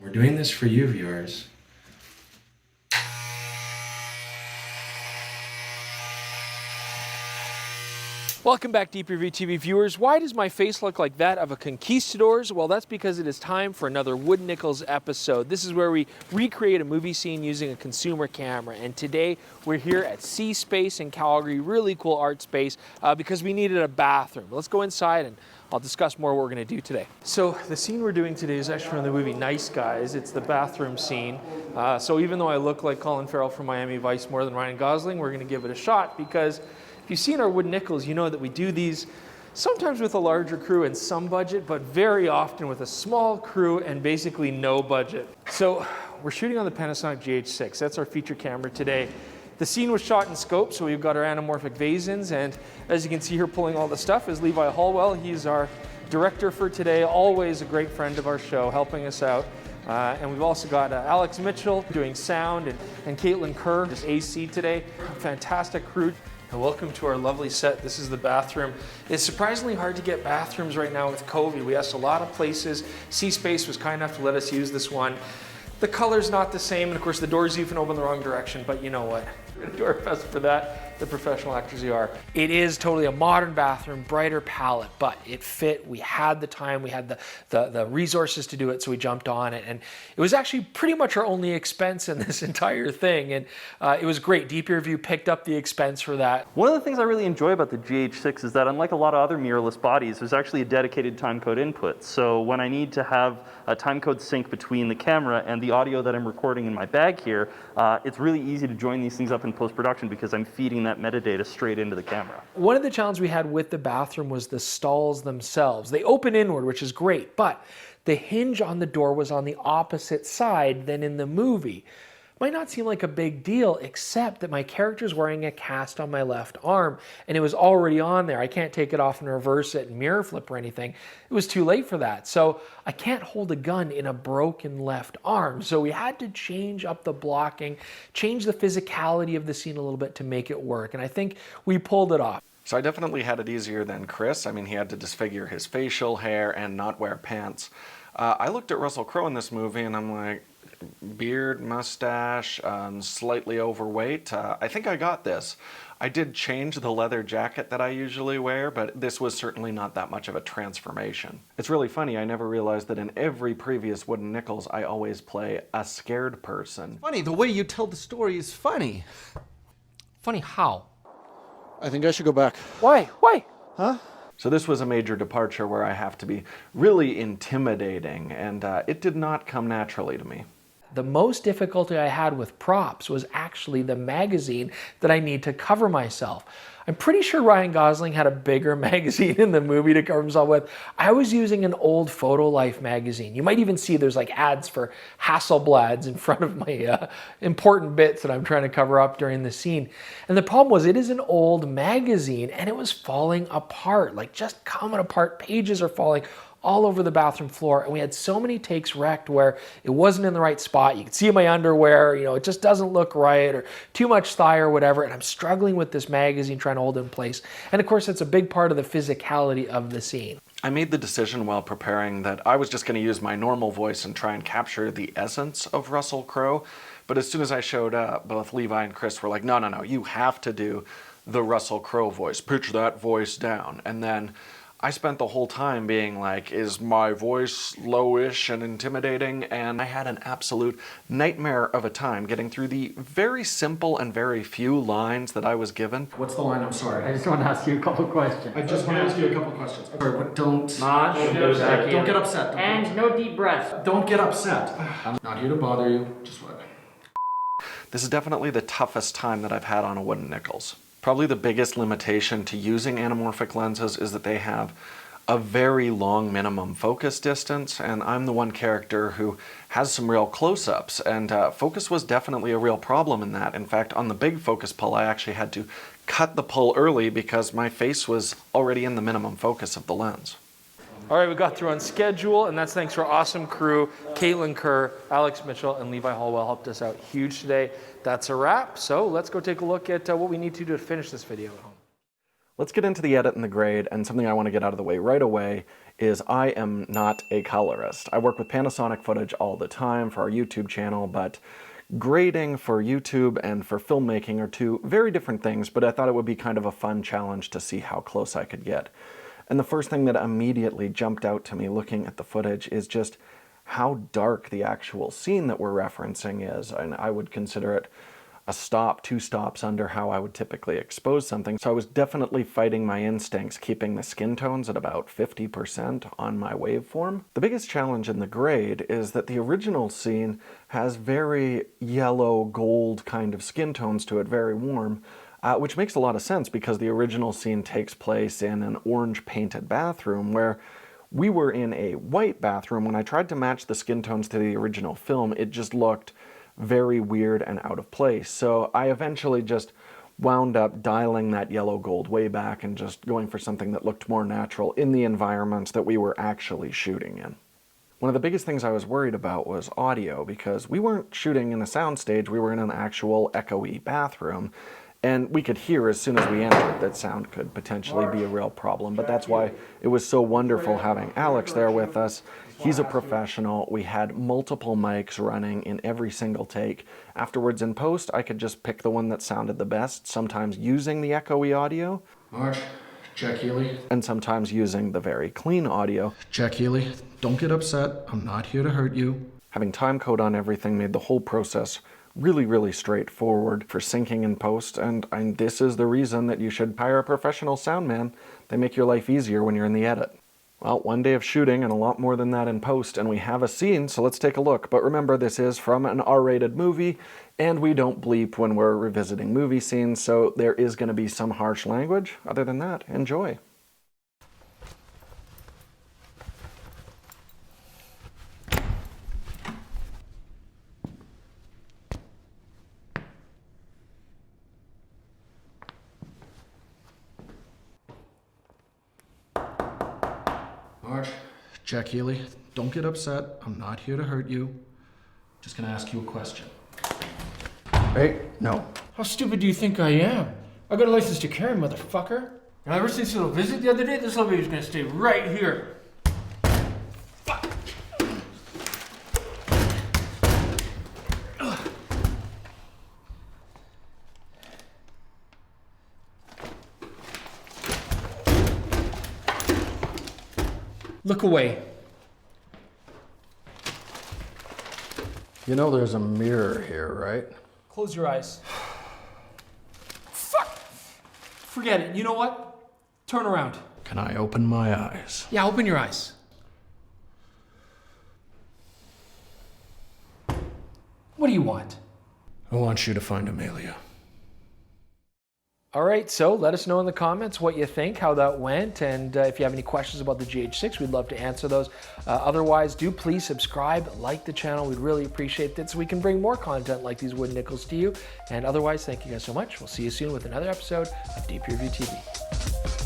We're doing this for you, viewers. Welcome back, Deep Review TV viewers. Why does my face look like that of a conquistador's? Well, that's because it is time for another Wood Nichols episode. This is where we recreate a movie scene using a consumer camera. And today we're here at C Space in Calgary, really cool art space, because we needed a bathroom. Let's go inside and I'll discuss more what we're going to do today. So the scene we're doing today is actually from the movie Nice Guys. It's the bathroom scene. So even though I look like Colin Farrell from Miami Vice more than Ryan Gosling, we're going to give it a shot because if you've seen our Wood Nichols, you know that we do these sometimes with a larger crew and some budget, but very often with a small crew and basically no budget. So we're shooting on the Panasonic GH6. That's our feature camera today. The scene was shot in scope, so we've got our anamorphic Vasins, and as you can see here pulling all the stuff is Levi Holwell. He's our director for today, always a great friend of our show, helping us out. And we've also got Alex Mitchell doing sound, and Kaitlyn Kerr, just AC today. Fantastic crew. And welcome to our lovely set. This is the bathroom. It's surprisingly hard to get bathrooms right now with COVID. We asked a lot of places. C Space was kind enough to let us use this one. The color's not the same, and of course the door's even open the wrong direction, but you know what? We're gonna do our best for that, the professional actors you are. It is totally a modern bathroom, brighter palette, but it fit. We had the time, we had the resources to do it, so we jumped on it, and it was actually pretty much our only expense in this entire thing, and it was great. Deep Review picked up the expense for that. One of the things I really enjoy about the GH6 is that unlike a lot of other mirrorless bodies, there's actually a dedicated timecode input. So when I need to have a timecode sync between the camera and the audio that I'm recording in my bag here, it's really easy to join these things up in post-production because I'm feeding that metadata straight into the camera. One of the challenges we had with the bathroom was the stalls themselves. They open inward, which is great, but the hinge on the door was on the opposite side than in the movie. Might not seem like a big deal, except that my character's wearing a cast on my left arm, and it was already on there. I can't take it off and reverse it and mirror flip or anything. It was too late for that. So I can't hold a gun in a broken left arm. So we had to change up the blocking, change the physicality of the scene a little bit to make it work. And I think we pulled it off. So I definitely had it easier than Chris. I mean, he had to disfigure his facial hair and not wear pants. I looked at Russell Crowe in this movie and I'm like, beard, mustache, slightly overweight. I think I got this. I did change the leather jacket that I usually wear, but this was certainly not that much of a transformation. It's really funny, I never realized that in every previous Wood Nichols, I always play a scared person. Funny, the way you tell the story is funny. Funny how? I think I should go back. Why? Why? Huh? So this was a major departure where I have to be really intimidating, and it did not come naturally to me. The most difficulty I had with props was actually the magazine that I need to cover myself. I'm pretty sure Ryan Gosling had a bigger magazine in the movie to cover himself with. I was using an old Photo Life magazine. You might even see there's like ads for Hasselblads in front of my important bits that I'm trying to cover up during the scene. And the problem was it is an old magazine and it was falling apart, like just coming apart. Pages are falling all over the bathroom floor, and we had so many takes wrecked where it wasn't in the right spot. You could see my underwear, you know, it just doesn't look right, or too much thigh or whatever, and I'm struggling with this magazine trying to hold it in place. And of course, it's a big part of the physicality of the scene. I made the decision while preparing that I was just going to use my normal voice and try and capture the essence of Russell Crowe, but as soon as I showed up, both Levi and Chris were like, no, you have to do the Russell Crowe voice, pitch that voice down, and then I spent the whole time being like, is my voice lowish and intimidating? And I had an absolute nightmare of a time getting through the very simple and very few lines that I was given. What's the line? I'm sorry. I just want to ask you a couple questions. I just want to ask you a couple questions. Sorry, but don't get upset. And no deep breaths. Don't get upset. I'm not here to bother you. Just what? This is definitely the toughest time that I've had on a Wood Nichols. Probably the biggest limitation to using anamorphic lenses is that they have a very long minimum focus distance, and I'm the one character who has some real close-ups, and focus was definitely a real problem in that. In fact, on the big focus pull, I actually had to cut the pull early because my face was already in the minimum focus of the lens. All right, we got through on schedule, and that's thanks to our awesome crew. Kaitlyn Kerr, Alex Mitchell, and Levi Holwell helped us out huge today. That's a wrap, so let's go take a look at what we need to do to finish this video at home. Let's get into the edit and the grade, and something I want to get out of the way right away is I am not a colorist. I work with Panasonic footage all the time for our YouTube channel, but grading for YouTube and for filmmaking are two very different things, but I thought it would be kind of a fun challenge to see how close I could get. And the first thing that immediately jumped out to me looking at the footage is just how dark the actual scene that we're referencing is. And I would consider it a stop, 2 stops under how I would typically expose something. So I was definitely fighting my instincts, keeping the skin tones at about 50% on my waveform. The biggest challenge in the grade is that the original scene has very yellow, gold kind of skin tones to it, very warm, which makes a lot of sense because the original scene takes place in an orange painted bathroom where we were in a white bathroom. When I tried to match the skin tones to the original film, it just looked very weird and out of place. So I eventually just wound up dialing that yellow gold way back and just going for something that looked more natural in the environments that we were actually shooting in. One of the biggest things I was worried about was audio, because we weren't shooting in a soundstage, we were in an actual echoey bathroom. And we could hear as soon as we entered that sound could potentially be a real problem. But that's why it was so wonderful having Alex there with us. He's a professional. We had multiple mics running in every single take. Afterwards in post, I could just pick the one that sounded the best, sometimes using the echoey audio. March, check Healy. And sometimes using the very clean audio. Check Healy. Don't get upset. I'm not here to hurt you. Having timecode on everything made the whole process really straightforward for syncing in post, and this is the reason that you should hire a professional sound man. They make your life easier when you're in the edit. Well, one day of shooting and a lot more than that in post, and we have a scene, so let's take a look. But remember, this is from an R-rated movie, and we don't bleep when we're revisiting movie scenes, so there is going to be some harsh language. Other than that, enjoy. March, check Healy. Don't get upset. I'm not here to hurt you. Just gonna ask you a question. Hey, no. How stupid do you think I am? I got a license to carry, motherfucker. And ever since the little visit the other day, this little baby's gonna stay right here. Fuck. Look away. You know there's a mirror here, right? Close your eyes. Fuck! Forget it. You know what? Turn around. Can I open my eyes? Yeah, open your eyes. What do you want? I want you to find Amelia. All right, so let us know in the comments what you think, how that went, and if you have any questions about the GH6, we'd love to answer those. Otherwise, do please subscribe, like the channel. We'd really appreciate that so we can bring more content like these wooden nickels to you. And otherwise, thank you guys so much. We'll see you soon with another episode of Deep Review TV.